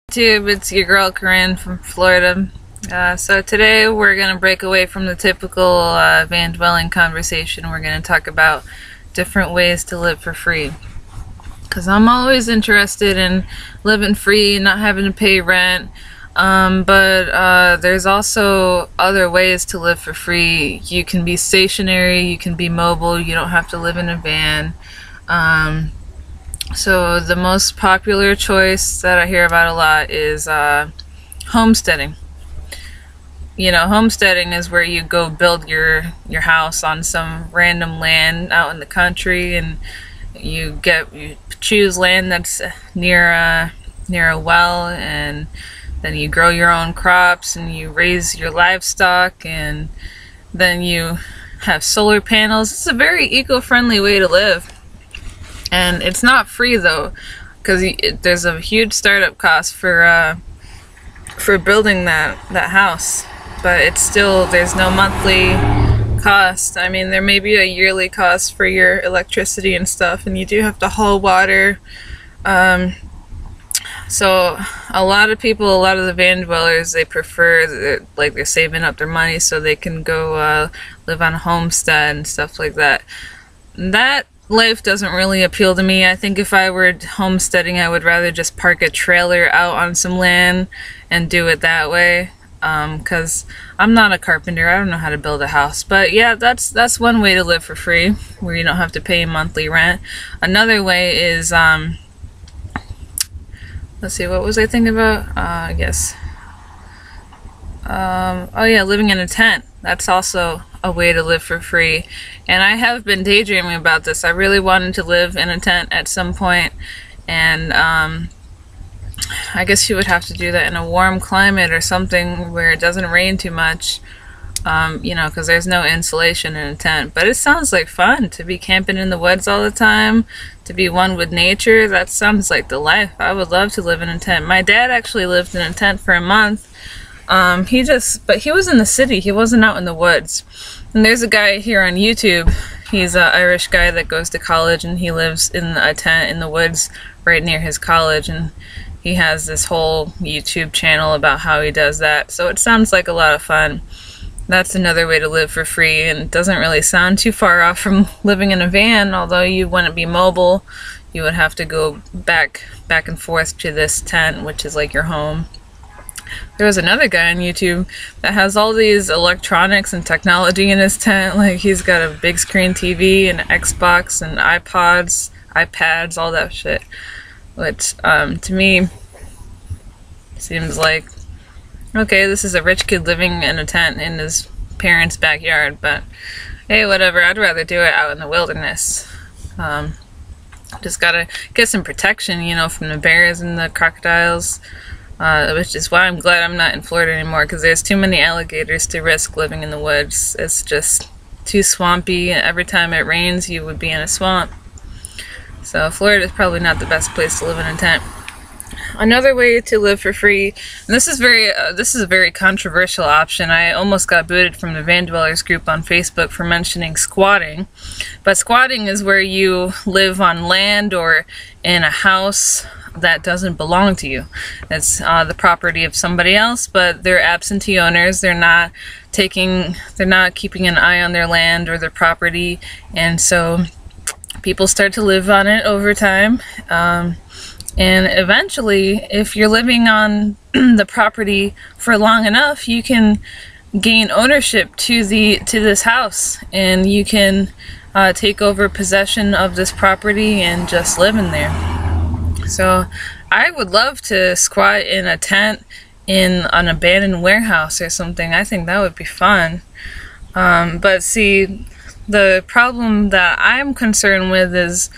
YouTube, it's your girl Corinne from Florida. So today we're going to break away from the typical van dwelling conversation. We're going to talk about different ways to live for free. Because I'm always interested in living free, not having to pay rent. But there's also other ways to live for free. You can be stationary, you can be mobile, you don't have to live in a van. So the most popular choice that I hear about a lot is homesteading. You know, homesteading is where you go build your house on some random land out in the country, and you choose land that's near a well, and then you grow your own crops and you raise your livestock, and then you have solar panels. It's a very eco-friendly way to live. And it's not free though, because there's a huge startup cost for building that house. But it's still, there's no monthly cost. I mean, there may be a yearly cost for your electricity and stuff, and you do have to haul water. So a lot of people, a lot of the van dwellers, they prefer, they're saving up their money so they can go live on a homestead and stuff like that. That life doesn't really appeal to me. I think if I were homesteading, I would rather just park a trailer out on some land and do it that way. Because I'm not a carpenter, I don't know how to build a house. But yeah, that's one way to live for free, where you don't have to pay monthly rent. Another way is, let's see, what was I thinking about? I guess, oh yeah, living in a tent. That's also a way to live for free. And I have been daydreaming about this. I really wanted to live in a tent at some point, and I guess you would have to do that in a warm climate or something where it doesn't rain too much, you know, because there's no insulation in a tent. But it sounds like fun to be camping in the woods all the time, to be one with nature. That sounds like the life. I would love to live in a tent. My dad actually lived in a tent for a month. But he was in the city, he wasn't out in the woods. And there's a guy here on YouTube, he's an Irish guy that goes to college, and he lives in a tent in the woods right near his college, and he has this whole YouTube channel about how he does that. So it sounds like a lot of fun. That's another way to live for free, and it doesn't really sound too far off from living in a van. Although you wouldn't be mobile, you would have to go back and forth to this tent, which is like your home. There was another guy on YouTube that has all these electronics and technology in his tent. Like, he's got a big screen TV and Xbox and iPads, all that shit. Which, to me, seems like, okay, this is a rich kid living in a tent in his parents' backyard, but hey, whatever, I'd rather do it out in the wilderness. Just gotta get some protection, you know, from the bears and the crocodiles. Which is why I'm glad I'm not in Florida anymore, because there's too many alligators to risk living in the woods. It's just too swampy. Every time it rains, you would be in a swamp. So Florida is probably not the best place to live in a tent. Another way to live for free, and this is a very controversial option. I almost got booted from the Van Dwellers group on Facebook for mentioning squatting. But squatting is where you live on land or in a house that doesn't belong to you. It's the property of somebody else, but they're absentee owners. They're not keeping an eye on their land or their property, and so people start to live on it over time. And eventually, if you're living on the property for long enough, you can gain ownership to this house, and you can take over possession of this property and just live in there. So I would love to squat in a tent in an abandoned warehouse or something. I think that would be fun. But see, the problem that I'm concerned with is,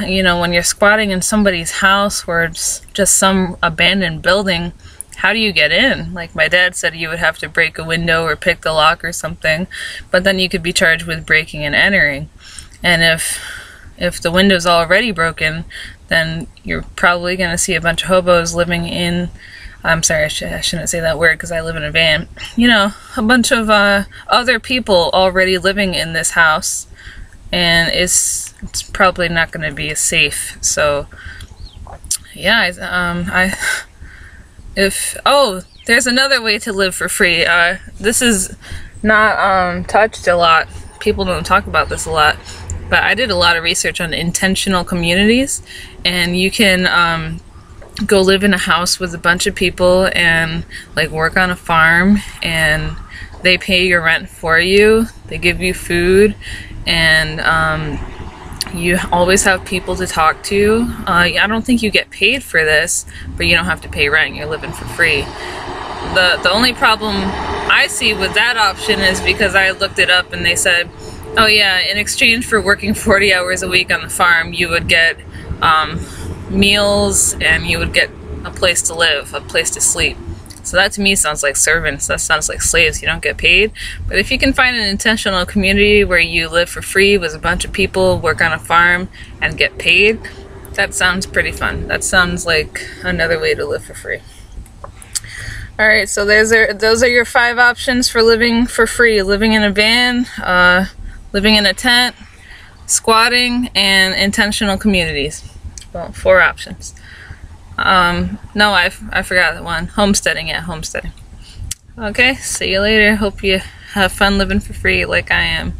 you know, when you're squatting in somebody's house or it's just some abandoned building, how do you get in? Like my dad said, you would have to break a window or pick the lock or something, but then you could be charged with breaking and entering. And if the window's already broken, then you're probably going to see a bunch of hobos living in, I'm sorry, I shouldn't say that word because I live in a van. You know, a bunch of other people already living in this house, and it's probably not going to be safe. So yeah, Oh, there's another way to live for free. This is not touched a lot. People don't talk about this a lot, but I did a lot of research on intentional communities, and you can go live in a house with a bunch of people and like work on a farm, and they pay your rent for you. They give you food, and you always have people to talk to. I don't think you get paid for this, but you don't have to pay rent. You're living for free. The only problem I see with that option is because I looked it up and they said, oh yeah, in exchange for working 40 hours a week on the farm, you would get meals, and you would get a place to live, a place to sleep. So that to me sounds like servants. That sounds like slaves. You don't get paid. But if you can find an intentional community where you live for free with a bunch of people, work on a farm, and get paid, that sounds pretty fun. That sounds like another way to live for free. Alright, so those are your 5 options for living for free. Living in a van, living in a tent, squatting, and intentional communities. Well, 4 options. No, I forgot one. Homesteading, yeah, homesteading. Okay, see you later. Hope you have fun living for free like I am.